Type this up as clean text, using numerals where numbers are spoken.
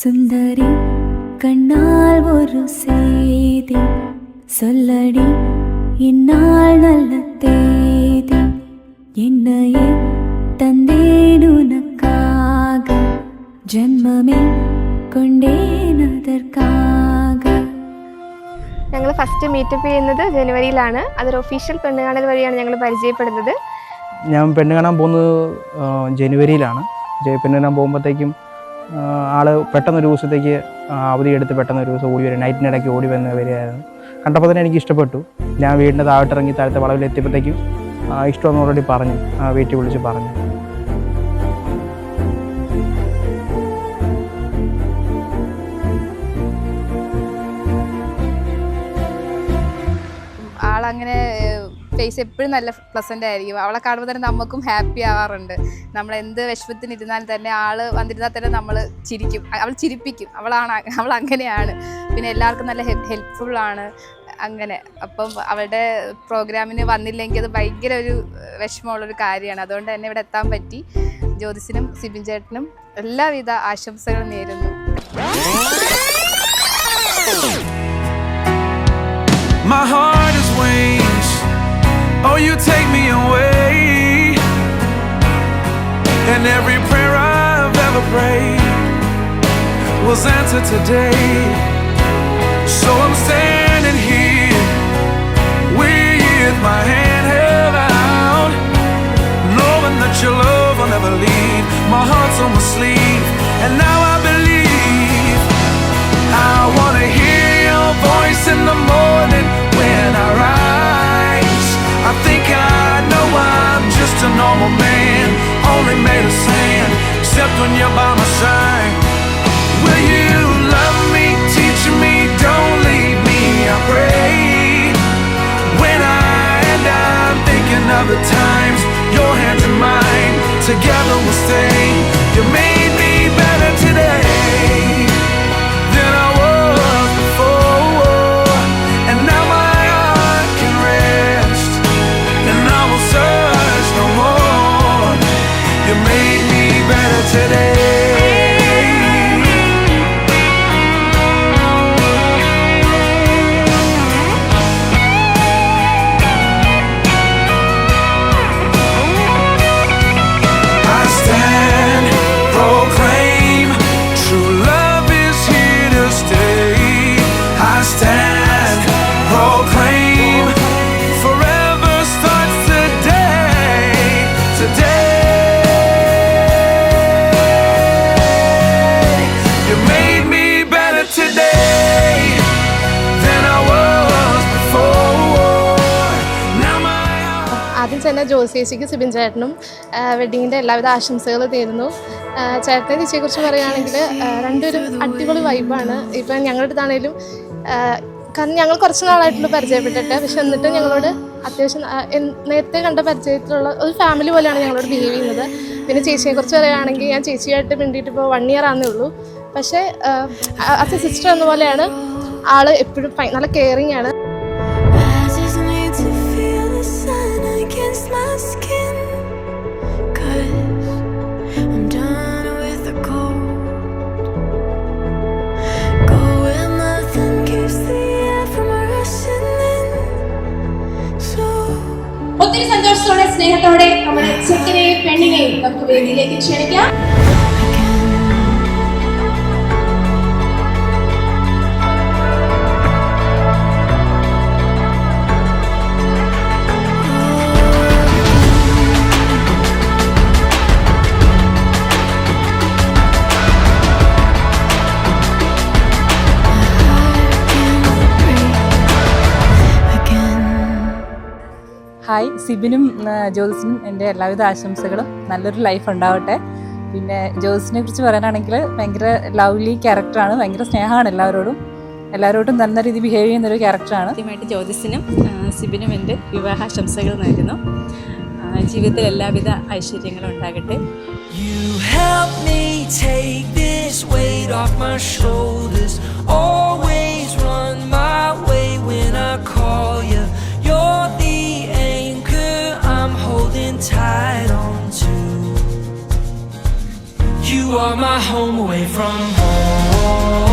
സുന്ദരി കണ്ണാൽ ഒരു സേതി சொல்லடி இந்நாள் நல்ல தேதி என்னையே தந்தேன் உனக்காக ஜன்மமே കൊണ്ടേൻ അതற்കാക. ഞങ്ങൾ ഫസ്റ്റ് മീറ്റപ്പ് ചെയ്യുന്നത് ജനുവരിയിലാണ്. അതൊരു ഒഫീഷ്യൽ പെണ്ണ് കാണൽ വഴിയാണ് ഞങ്ങൾ പരിചയപ്പെടുന്നത്. ഞാൻ പെണ്ണ് കാണാൻ പോകുന്നത് ജനുവരിയിലാണ്. പെണ്ണ് കാണാൻ പോകുമ്പോഴത്തേക്കും ആള് പെട്ടെന്നൊരു ദിവസത്തേക്ക് അവധിയെടുത്ത് പെട്ടെന്ന് ഒരു ദിവസം ഓടി വരും. നൈറ്റിനിടയ്ക്ക് ഓടി വന്ന് വരികയായിരുന്നു. കണ്ടപ്പോൾ തന്നെ എനിക്ക് ഇഷ്ടപ്പെട്ടു. ഞാൻ വീടിൻ്റെ താഴോട്ടിറങ്ങി താഴത്തെ വളവിലെത്തിയപ്പോഴത്തേക്കും ഇഷ്ടമെന്ന് ഓൾറെഡി പറഞ്ഞു, വീട്ടിൽ വിളിച്ച് പറഞ്ഞു. ആളങ്ങനെ ഫേസ് എപ്പോഴും നല്ല പ്ലസൻ്റ് ആയിരിക്കും. അവളെ കാണുമ്പോൾ തന്നെ നമുക്കും ഹാപ്പി ആവാറുണ്ട്. നമ്മൾ എന്ത് വിഷമത്തിന് ഇരുന്നാലും തന്നെ ആൾ വന്നിരുന്നാൽ തന്നെ നമ്മൾ ചിരിക്കും. അവൾ ചിരിപ്പിക്കും. അവൾ അങ്ങനെയാണ്. പിന്നെ എല്ലാവർക്കും നല്ല ഹെൽപ്ഫുള്ളാണ്. അങ്ങനെ അപ്പം അവളുടെ പ്രോഗ്രാമിന് വന്നില്ലെങ്കിൽ അത് ഭയങ്കര ഒരു വിഷമമുള്ളൊരു കാര്യമാണ്. അതുകൊണ്ട് തന്നെ ഇവിടെ എത്താൻ പറ്റി. ജ്യോതിസിനും സിബിൻ ചേട്ടനും എല്ലാവിധ ആശംസകളും നേരുന്നു. My heart is wings, oh you take me away, and every prayer I've ever prayed was answered today. So I'm standing here with my hand held out, knowing that your love will never leave. My heart's on my sleeve, and now I believe. I wanna hear your voice in the morning when I rise. I think I know I'm just a normal man, only made of sand, except when you're by my side. Will you love me, teach me, don't leave me, I pray. When I'm thinking of the times your hands in mine, together we'll stay. You made me better today than I was before, and now my heart can rest, and I will search no more. You made me better today. I stand, proclaim, true love is here to stay. I stand, proclaim, forever starts today. You made me better today than I was before. Now my ആദ്യം തന്നെ ജോസ് ചേച്ചിക്ക് സിബിൻ ചേട്ടനും വെഡ്ഡിങ്ങിൻ്റെ എല്ലാവിധ ആശംസകൾ നേരുന്നു. ചേട്ടനെ ചേച്ചിയെക്കുറിച്ച് പറയുകയാണെങ്കിൽ രണ്ടൊരു അടിപൊളി വൈബാണ്. ഇപ്പം ഞങ്ങളുടെ അടുത്താണേലും കാരണം ഞങ്ങൾ കുറച്ച് നാളായിട്ടുള്ള പരിചയപ്പെട്ടിട്ട്, പക്ഷെ എന്നിട്ട് ഞങ്ങളോട് അത്യാവശ്യം നേരത്തെ കണ്ട പരിചയത്തിലുള്ള ഒരു ഫാമിലി പോലെയാണ് ഞങ്ങളോട് ബിഹേവ് ചെയ്യുന്നത്. പിന്നെ ചേച്ചിയെക്കുറിച്ച് പറയുകയാണെങ്കിൽ ഞാൻ ചേച്ചിയായിട്ട് വേണ്ടിയിട്ട് ഇപ്പോൾ 1 year ആണെന്നേ ഉള്ളൂ. പക്ഷേ ആസ് എ സിസ്റ്റർ എന്ന പോലെയാണ് ആൾ. എപ്പോഴും നല്ല കെയറിങ് ആണ്. ഒത്തിരി സന്തോഷത്തോടെ സ്നേഹത്തോടെ നമ്മുടെ ചെക്കനെയും പെണ്ണിനെയും നമുക്ക് വേദിയിലേക്ക് ക്ഷണിക്കാം. ഹായ്, സിബിനും ജ്യോതിസിനും എൻ്റെ എല്ലാവിധ ആശംസകളും. നല്ലൊരു ലൈഫ് ഉണ്ടാവട്ടെ. പിന്നെ ജ്യോതിസിനെ കുറിച്ച് പറയാനാണെങ്കിൽ ഭയങ്കര ലവ്ലി ക്യാരക്ടറാണ്. ഭയങ്കര സ്നേഹമാണ് എല്ലാവരോടും നല്ല രീതിയിൽ ബിഹേവ് ചെയ്യുന്നൊരു ക്യാരക്ടറാണ്. ആദ്യമായിട്ട് ജ്യോതിസിനും സിബിനും എൻ്റെ വിവാഹാശംസകൾ നേരുന്നു. ജീവിതത്തിൽ എല്ലാവിധ ഐശ്വര്യങ്ങളും ഉണ്ടാകട്ടെ. You help me take this weight off my shoulders. Always run my way when I call you. You're the anchor I'm holding tight on to. You are my home away from home. home.